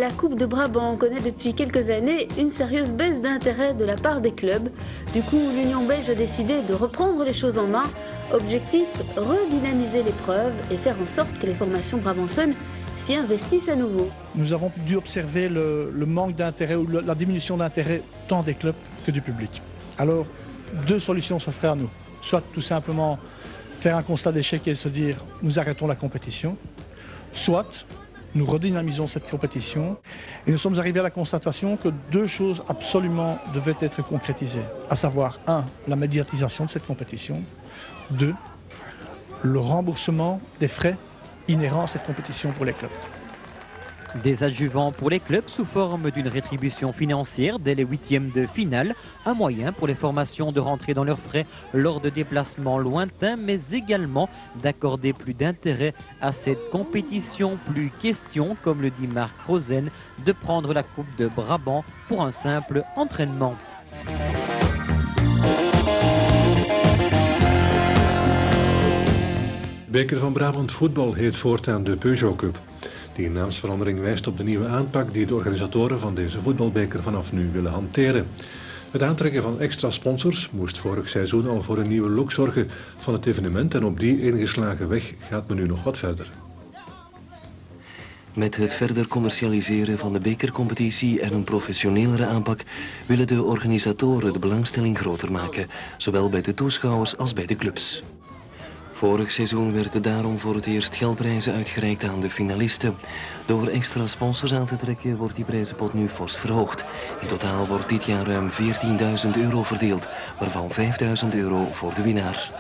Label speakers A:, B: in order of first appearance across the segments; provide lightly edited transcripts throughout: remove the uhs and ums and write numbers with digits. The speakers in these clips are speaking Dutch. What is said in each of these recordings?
A: La Coupe de Brabant connaît depuis quelques années une sérieuse baisse d'intérêt de la part des clubs. Du coup, l'Union belge a décidé de reprendre les choses en main. Objectif, redynamiser l'épreuve et faire en sorte que les formations brabançonnes s'y investissent à nouveau.
B: Nous avons dû observer le manque d'intérêt ou la diminution d'intérêt tant des clubs que du public. Alors, deux solutions s'offraient à nous. Soit tout simplement faire un constat d'échec et se dire nous arrêtons la compétition, soit nous redynamisons cette compétition et nous sommes arrivés à la constatation que deux choses absolument devaient être concrétisées, à savoir 1. La médiatisation de cette compétition, 2. Le remboursement des frais inhérents à cette compétition pour les clubs.
C: Des adjuvants pour les clubs sous forme d'une rétribution financière dès les huitièmes de finale, un moyen pour les formations de rentrer dans leurs frais lors de déplacements lointains, mais également d'accorder plus d'intérêt à cette compétition. Plus question, comme le dit Marc Rosen, de prendre la Coupe de Brabant pour un simple entraînement.
D: Beker van Brabant voetbal heet voortaan de Peugeot Cup. Die naamsverandering wijst op de nieuwe aanpak die de organisatoren van deze voetbalbeker vanaf nu willen hanteren. Het aantrekken van extra sponsors moest vorig seizoen al voor een nieuwe look zorgen van het evenement en op die ingeslagen weg gaat men nu nog wat verder.
E: Met het verder commercialiseren van de bekercompetitie en een professionelere aanpak willen de organisatoren de belangstelling groter maken, zowel bij de toeschouwers als bij de clubs. Vorig seizoen werden daarom voor het eerst geldprijzen uitgereikt aan de finalisten. Door extra sponsors aan te trekken wordt die prijzenpot nu fors verhoogd. In totaal wordt dit jaar ruim €14.000 verdeeld, waarvan €5.000 voor de winnaar.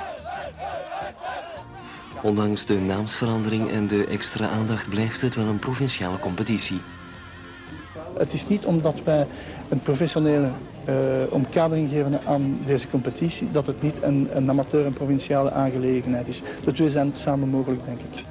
E: Ondanks de naamsverandering en de extra aandacht blijft het wel een provinciale competitie.
B: Het is niet omdat wij een professionele omkadering geven aan deze competitie, dat het niet een amateur- en provinciale aangelegenheid is. De twee zijn samen mogelijk, denk ik.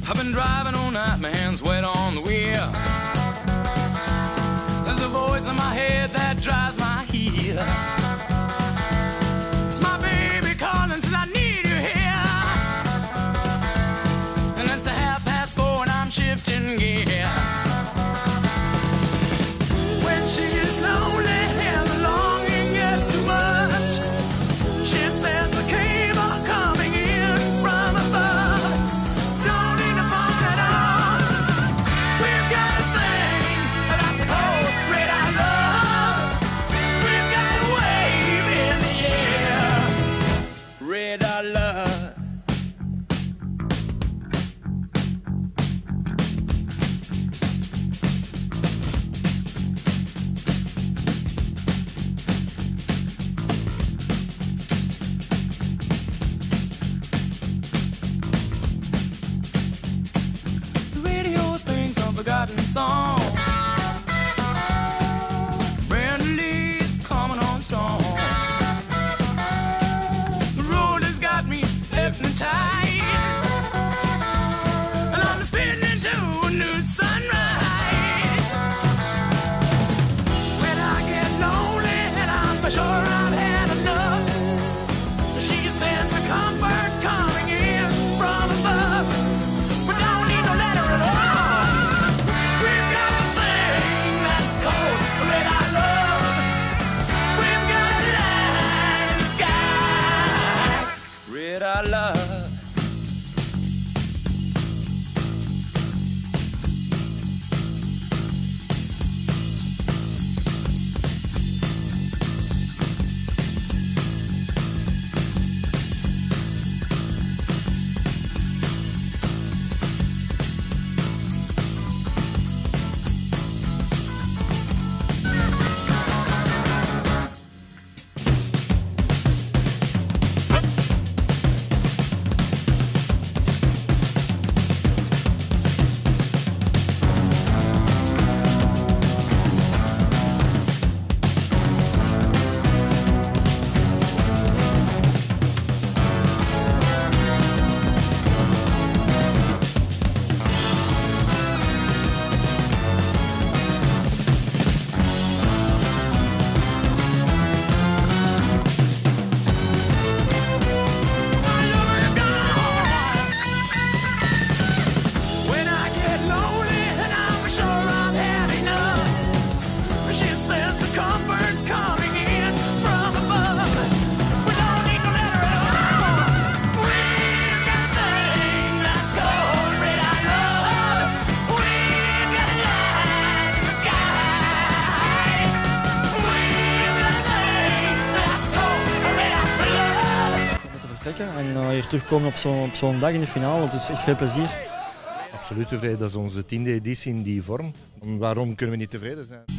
F: I've been driving all night, my hands wet on the wheel. There's a voice in my head that drives my heel. It's my baby calling, says I need you here. And it's 4:30 and I'm shifting gear. When she's lonely and the longing gets too much, she says the cable coming in from above. Don't need to phone it on. We've got a thing that's a cold red I love. We've got a wave in the air. Red I love. word coming in from above. We don't need no letter at all. We've got a thing that's called red-eye love. We've got a light in the sky. We've got a thing that's called red-eye love.
G: Om te vertrekken en hier terugkomen op zo'n dag in de finale, want het is echt veel plezier.
H: Absoluut tevreden, dat is onze 10e editie in die vorm. Waarom kunnen we niet tevreden zijn?